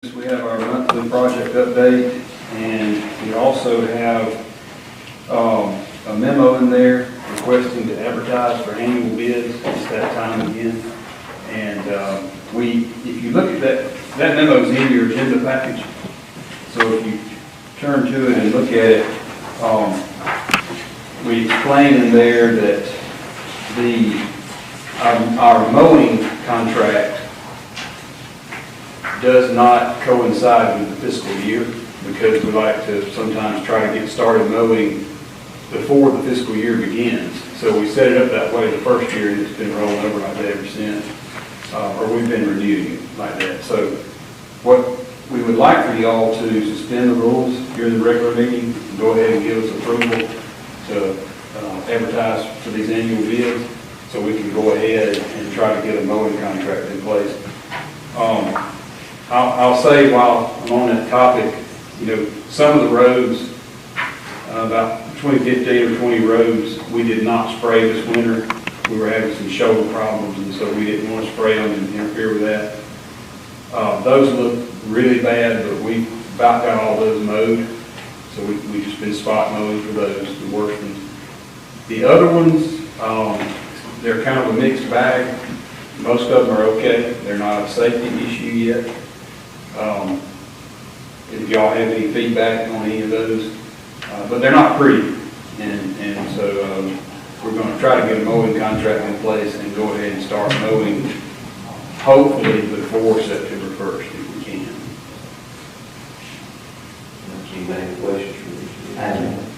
We have our monthly project update, and we also have a memo in there requesting to advertise for annual bids. It's that time again. And if you look at that memo is in your agenda package. So if you turn to it and look at it, we explain in there that our mowing contract does not coincide with the fiscal year, because we like to sometimes try to get started mowing before the fiscal year begins. So we set it up that way the first year, and it's been rolling over like that ever since, or we've been renewing it like that. So what we would like for y'all to suspend the rules during the regular meeting, go ahead and give us approval to advertise for these annual bids, so we can go ahead and try to get a mowing contract in place. I'll say while I'm on that topic, some of the roads, about 15 or 20 roads, we did not spray this winter. We were having some shoulder problems, and so we didn't want to spray them and interfere with that. Those look really bad, but we about got all those mowed. So we've just been spot mowing for those, the worst ones. The other ones, they're kind of a mixed bag. Most of them are okay. They're not a safety issue yet. If y'all have any feedback on any of those, but they're not pretty, and so we're going to try to get a mowing contract in place and go ahead and start mowing, hopefully before September 1st, if we can. Any questions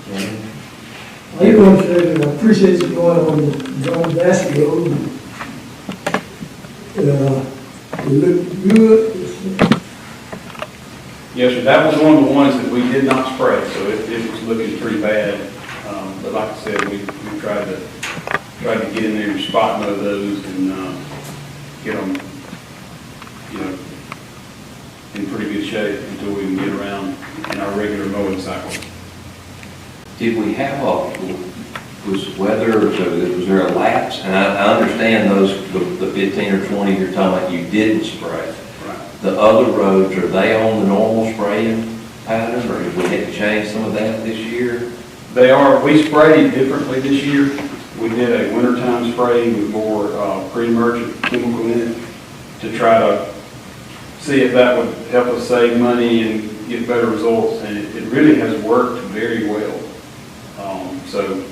for me? I appreciate you going on the John basketball. It looked good. Yes, sir. That was one of the ones that we did not spray, so it was looking pretty bad. But like I said, we tried to get in there and spot mow those and get them, in pretty good shape until we can get around in our regular mowing cycle. Did we have was there a lapse? And I understand the 15 or 20 you're talking about you didn't spray. Right. The other roads, are they on the normal spraying pattern, or did we have to change some of that this year? They are. We sprayed differently this year. We did a wintertime spray with more pre-emergent chemical in it to try to see if that would help us save money and get better results, and it really has worked very well. So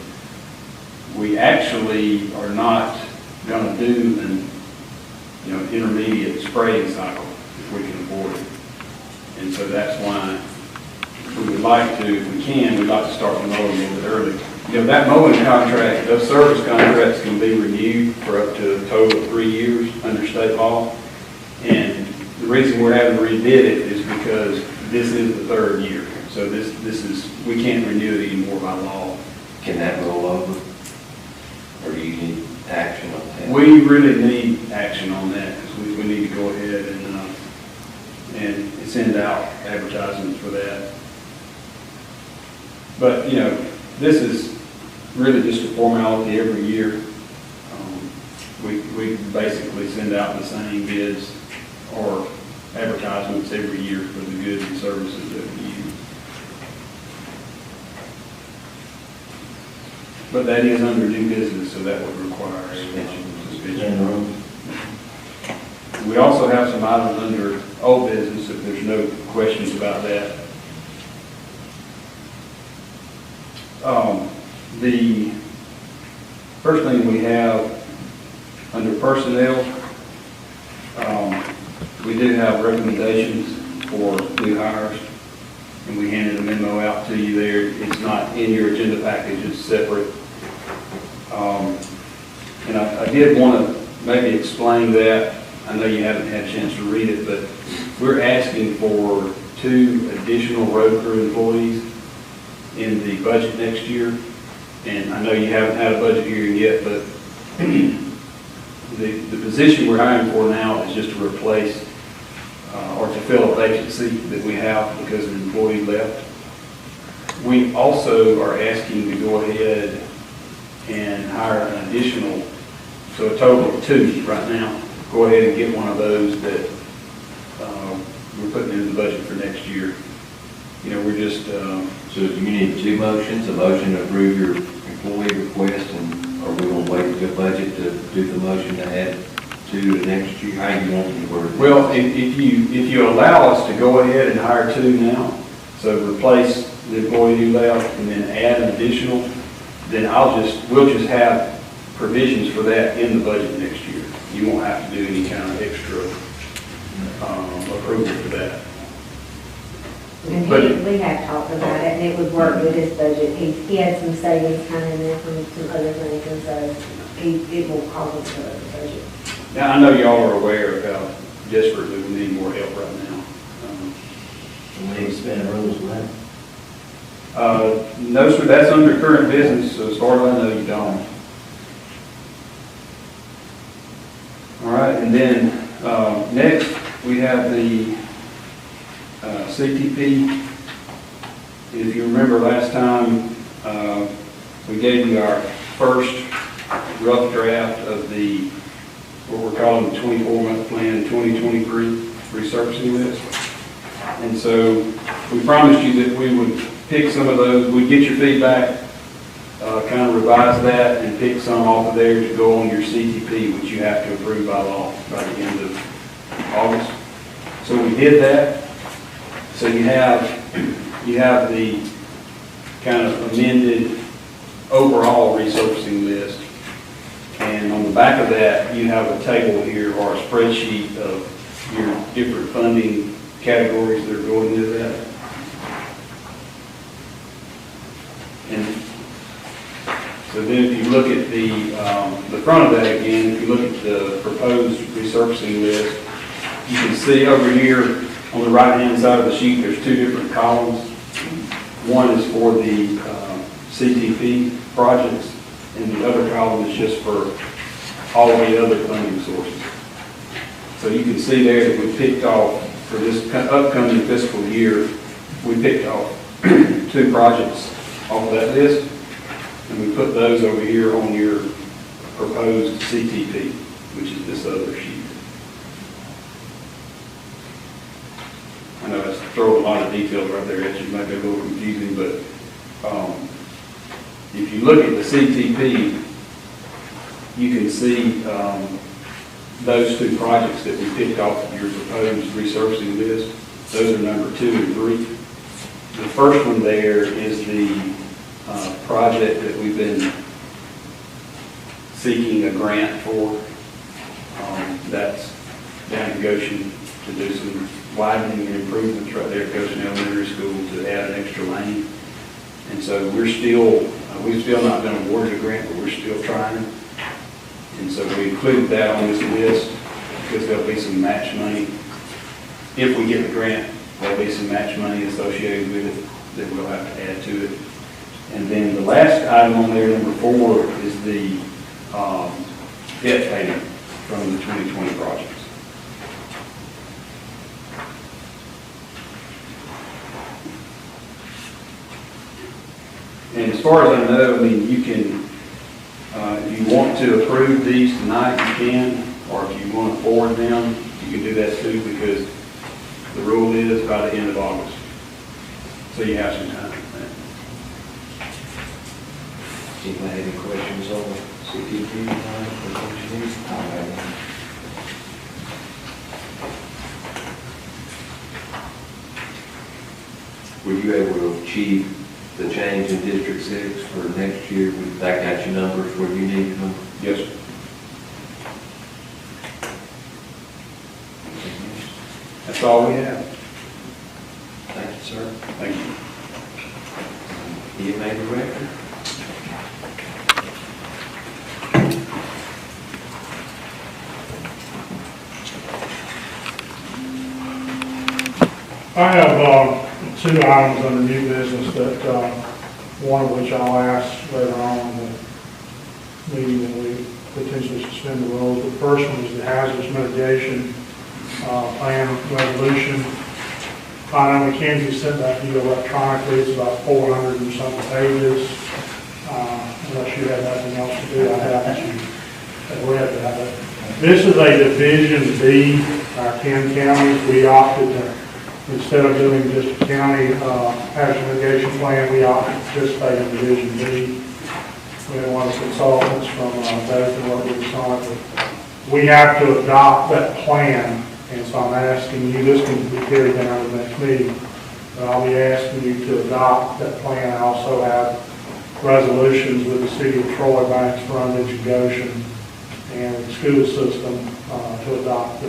we actually are not going to do an intermediate spraying cycle if we can afford it. And so that's why we would like to, if we can, we'd like to start the mowing a little bit early. That mowing contract, those service contracts can be renewed for up to a total of 3 years under state law. And the reason we're having to rebid it is because this is the 3rd year. So this is, we can't renew it anymore by law. Can that roll over, or do you need action on that? We really need action on that, because we need to go ahead and send out advertisements for that. But, this is really just a formality every year. We basically send out the same bids or advertisements every year for the goods and services that we use. But that is under new business, so that would require a suspension. We also have some items under old business, if there's no questions about that. The first thing we have under personnel, we do have recommendations for new hires, and we handed a memo out to you there. It's not in your agenda package, it's separate. And I did want to maybe explain that. I know you haven't had a chance to read it, but we're asking for 2 additional road crew employees in the budget next year. And I know you haven't had a budget hearing yet, but the position we're hiring for now is just to replace or to fill a vacancy that we have because an employee left. We also are asking to go ahead and hire an additional, so a total of 2 right now. Go ahead and get one of those that we're putting into the budget for next year. You know, we're just, So you need two motions, a motion to approve your employee request, and are we gonna wait until budget to do the motion to add two to next year? How you want to word it? well, if you allow us to go ahead and hire two now, so replace the employee who left and then add an additional, then we'll just have provisions for that in the budget next year. You won't have to do any kind of extra approval for that. And But- we have talked about it, and it would work with his budget. He had some savings kind of in there from some other things, and so it will cause us to the budget. Now, I know y'all are aware of how desperately we need more help right now. We need to spend rules with that. No, sir, that's under current business, so as far as I know, you don't. All right, and then, next, we have the CTP. If you remember last time, we gave you our first rough draft of what we're calling the 24-month plan, 2023 resurfacing list. And so we promised you that we would pick some of those, we'd get your feedback, kind of revise that and pick some off of there to go on your CTP, which you have to approve by law by the end of August. So we did that. So you have the kind of amended overall resurfacing list. And on the back of that, you have a table here or a spreadsheet of your different funding categories that are going into that. And so then if you look at the front of that again, if you look at the proposed resurfacing list, you can see over here on the right-hand side of the sheet, there's two different columns. One is for the CTP projects, and the other column is just for all the other funding sources. So you can see there that we picked off, for this upcoming fiscal year, we picked off two projects off of that list, and we put those over here on your proposed CTP, which is this other sheet. I know that's throwing a lot of details right there at you, might be a little confusing, but if you look at the CTP, you can see those two projects that we picked off of your proposed resurfacing list. Those are number 2 and 3. The first one there is the project that we've been seeking a grant for. That's down in Goshen to do some widening and improvements right there at Goshen Elementary School to add an extra lane. And so we've still not been awarded a grant, but we're still trying. And so we included that on this list because there'll be some match money. If we get the grant, there'll be some match money associated with it that we'll have to add to it. And then the last item on there, number 4, is the debt payment from the 2020 projects. And as far as I know, I mean, you can, if you want to approve these tonight, you can, or if you want to forward them, you can do that too, because the rule is by the end of August. So you have some time. Anybody have any questions on the CTP? Were you able to achieve the change in District 6 for next year? That got you numbers where you needed them? Yes, sir. That's all we have. Thank you, sir. Thank you. You made the record. I have 2 items under new business that, one of which I'll ask later on in the meeting that we potentially suspend the rules. The first one is the hazardous mitigation plan resolution. I know Mackenzie sent that to you electronically. It's about 400 and something pages. Unless you have nothing else to do, I have read that. This is a Division B, our 10 counties. We opted to instead of doing just a county hazard mitigation plan, we ought to participate in Division B. We had one of the consultants from Dothan work with us on it. We have to adopt that plan, and so I'm asking you, this can be carried down to the next meeting, but I'll be asking you to adopt that plan. I also have resolutions with the city of Troy, Banks, Brundage, and Goshen, and the school system to adopt the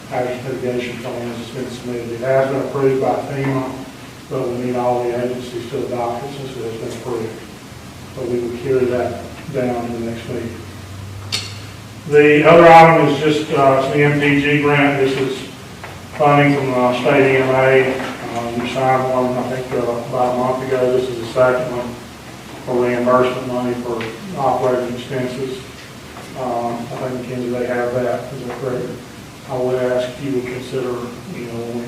hazard mitigation plan as it's been submitted. It has been approved by FEMA, but we need all the agencies to adopt it since it has been approved. So we will carry that down to the next meeting. The other item is just the MPG grant. This is funding from state EMA. You signed one, I think, about a month ago. This is the second one for reimbursement money for operating expenses. I think, Mackenzie, they have that. Is that correct? I would ask if you would consider, when we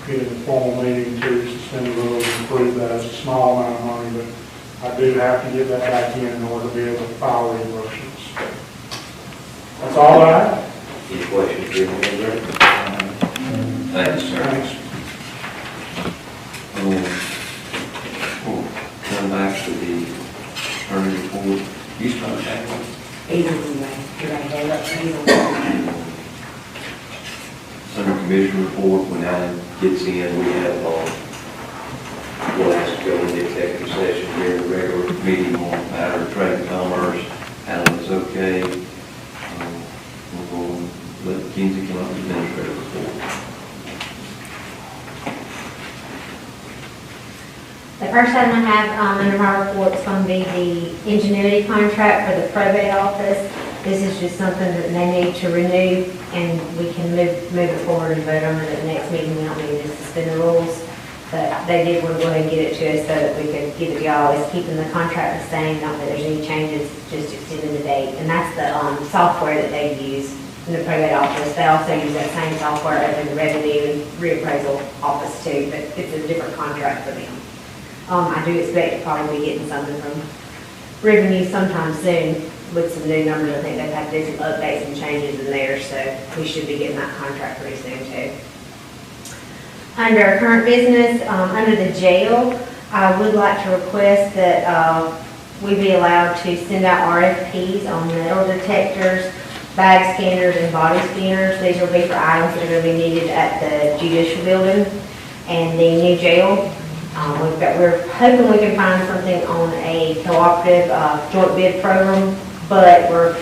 get in a formal meeting to suspend the rules and approve that. It's a small amount of money, but I do have to get that back in order to be able to file reimbursements. That's all I have. Any questions for me, Thanks, sir. Thanks. We'll come back to the attorney report. You start that one. Under commission report, when Alan gets in, we have, we'll ask to go into executive session here in the regular meeting on matter of trade and commerce. Alan is okay. We'll go and let Mackenzie come up with the administrative report. The first item I have under my report is going to be the ingenuity contract for the probate office. This is just something that they need to renew, and we can move it forward and vote on it at the next meeting. We don't need to suspend the rules, but they did want to go ahead and get it to us so that we could give it to y'all. It's keeping the contract the same, not that there's any changes, just extending the date. And that's the software that they use in the probate office. They also use that same software over in the revenue and reappraisal office too, but it's a different contract for them. I do expect to probably be getting something from revenue sometime soon with some new numbers. I think they've had to do some updates and changes in there, so we should be getting that contract pretty soon too. Under current business, under the jail, I would like to request that we be allowed to send out RFPs on metal detectors, bag scanners, and body scanners. These will be for items that are going to be needed at the judicial building and the new jail. We're hoping we can find something on a cooperative joint bid program, but we're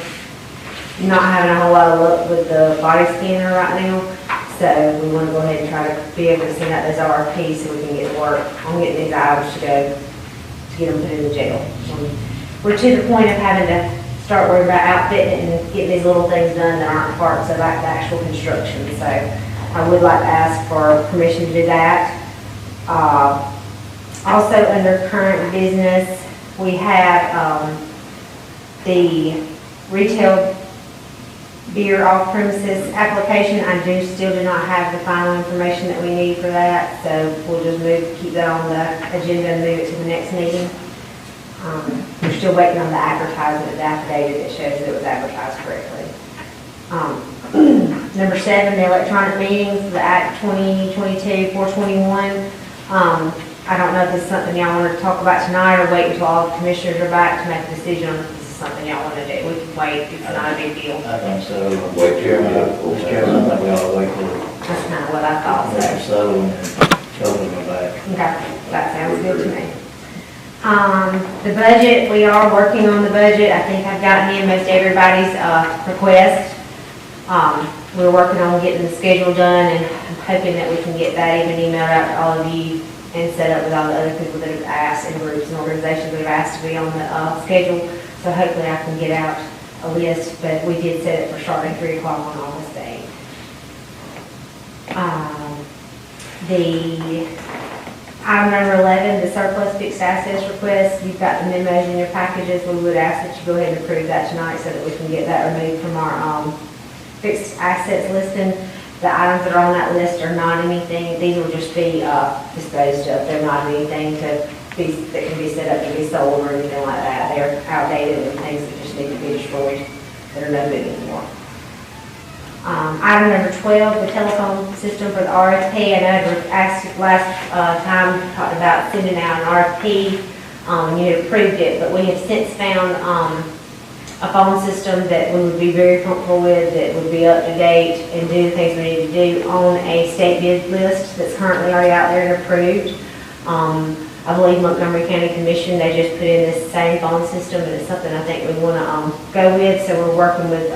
not having a whole lot of luck with the body scanner right now. So we want to go ahead and try to be able to send out those RFPs so we can get to work on getting these items to get them put in the jail. We're to the point of having to start worrying about outfitting and getting these little things done that aren't parts of like the actual construction. So I would like to ask for permission to do that. Also, under current business, we have the retail beer off-premises application. I still do not have the final information that we need for that, so we'll just keep that on the agenda and move it to the next meeting. We're still waiting on the advertisement, the affidavit that shows that it was advertised correctly. Number 7, the electronic meetings, the Act 2022-421. I don't know if this is something y'all want to talk about tonight or wait until all the commissioners are back to make a decision on if this is something y'all want to do. We can wait, it's not a big deal. I think so. Wait, Chairman. Mr. Chairman, I think we ought to wait for That's kind of what I thought, Mr. so. Sutherland and Tobin to back. Okay, that sounds good to me. The budget, we are working on the budget. I think I've gotten in most everybody's request. We're working on getting the schedule done, and I'm hoping that we can get that even emailed out to all of you and set up with all the other people that have asked, and groups and organizations that have asked to be on the schedule. So hopefully I can get out a list, but we did set it for starting 3 o'clock on August 8th. The item number 11, the surplus fixed assets request. You've got the memos in your packages. We would ask that you go ahead and approve that tonight so that we can get that removed from our fixed assets listing. The items that are on that list are not anything, these will just be disposed of. They're not anything that can be set up to be sold or anything like that. They're outdated and things that just need to be destroyed that are no good anymore. Item number 12, the telephone system for the RFP. I know I asked last time, talked about sending out an RFP. You had approved it, but we have since found a phone system that we would be very comfortable with, that would be up to date and do the things we need to do on a state bid list that's currently already out there and approved. I believe Montgomery County Commission, they just put in this same phone system, and it's something I think we want to go with, so we're working with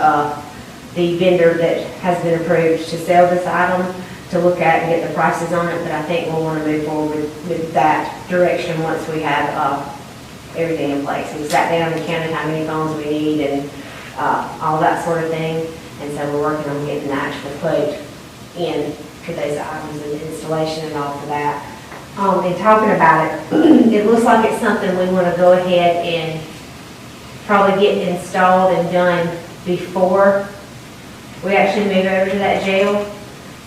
the vendor that has been approved to sell this item, to look at and get the prices on it, but I think we'll want to move forward with that direction once we have everything in place. We sat down and counted how many phones we need and all that sort of thing, and so we're working on getting the actual quote in for those items and installation and all for that. And talking about it, it looks like it's something we want to go ahead and probably get installed and done before we actually move over to that jail,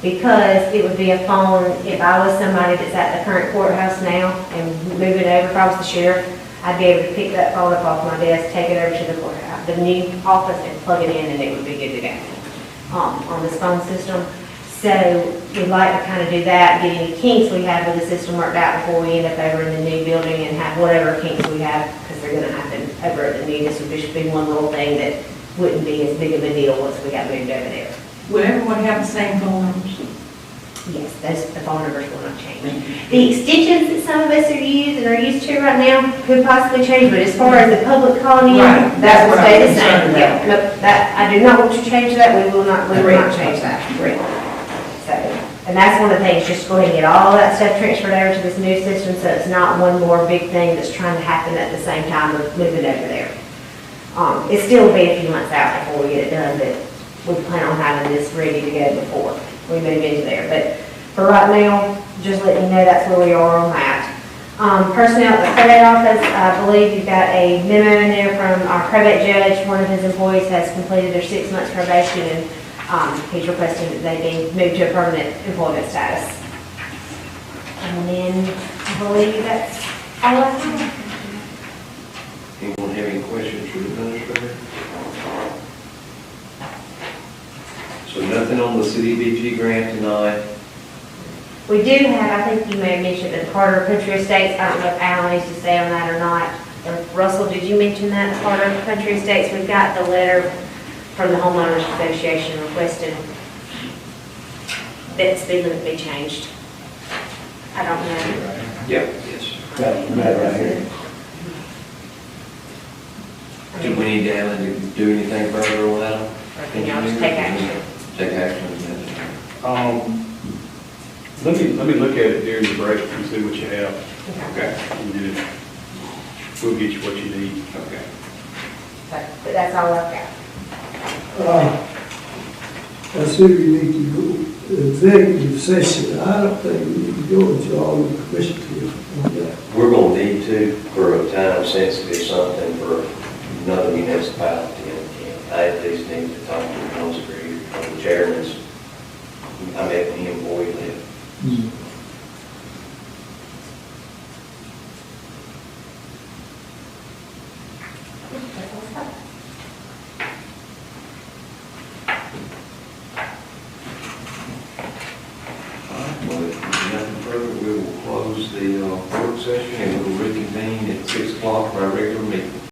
because it would be a phone, if I was somebody that's at the current courthouse now and move it over, if I was the sheriff, I'd be able to pick that phone up off my desk, take it over to the courthouse, the new office, and plug it in, and it would be good to go on this phone system. So we'd like to kind of do that, get any kinks we have with the system worked out before we end up over in the new building, and have whatever kinks we have, because they're going to happen over at the new. This would just be one little thing that wouldn't be as big of a deal once we got moved over there. Will everyone have the same phone numbers? Yes, the phone numbers will not change. The extensions that some of us are used to right now could possibly change, but as far as the public calling in, Right, that will that's what stay I'm the same. concerned about. Yeah, nope, that, I do not want to change that, we will not change that. Great. So, and that's one of the things, just go ahead and get all that stuff transferred over to this new system, so it's not one more big thing that's trying to happen at the same time of moving over there. It still will be a few months out before we get it done, but we plan on having this ready to go before we move into there. But for right now, just letting you know that's where we are on that. Personnel at the probate office, I believe you've got a memo in there from our probate judge. One of his employees has completed their 6 months probation, and he's requesting that they be moved to a permanent employment status. And then I believe that's all I have. Anyone have any questions for the administrator? So nothing on the CDBG grant tonight? We do have, I think you may have mentioned the Carter Country Estates. I don't know if Alan needs to say on that or not. Or Russell, did you mention that, the Carter Country Estates? We've got the letter from the homeowners association requesting that speed limit be changed. I don't know. Yeah, yes. Got that right here. Do we need Alan to do anything further on that? Or can y'all just take action? Take action. Let me look at it during the break and see what you have, Okay, and then we'll get you what you need. okay. But that's all I've got. I see we need to go to executive session. I don't think we need to go until all the commission here on that. We're gonna need to, for a time sensitive something for another municipality, and I at least need to talk to the council, the chairman's. I met with him before he left. That's all I've got. Well, if nothing further, we will close the work session and we'll reconvene at 6 o'clock for our regular meeting.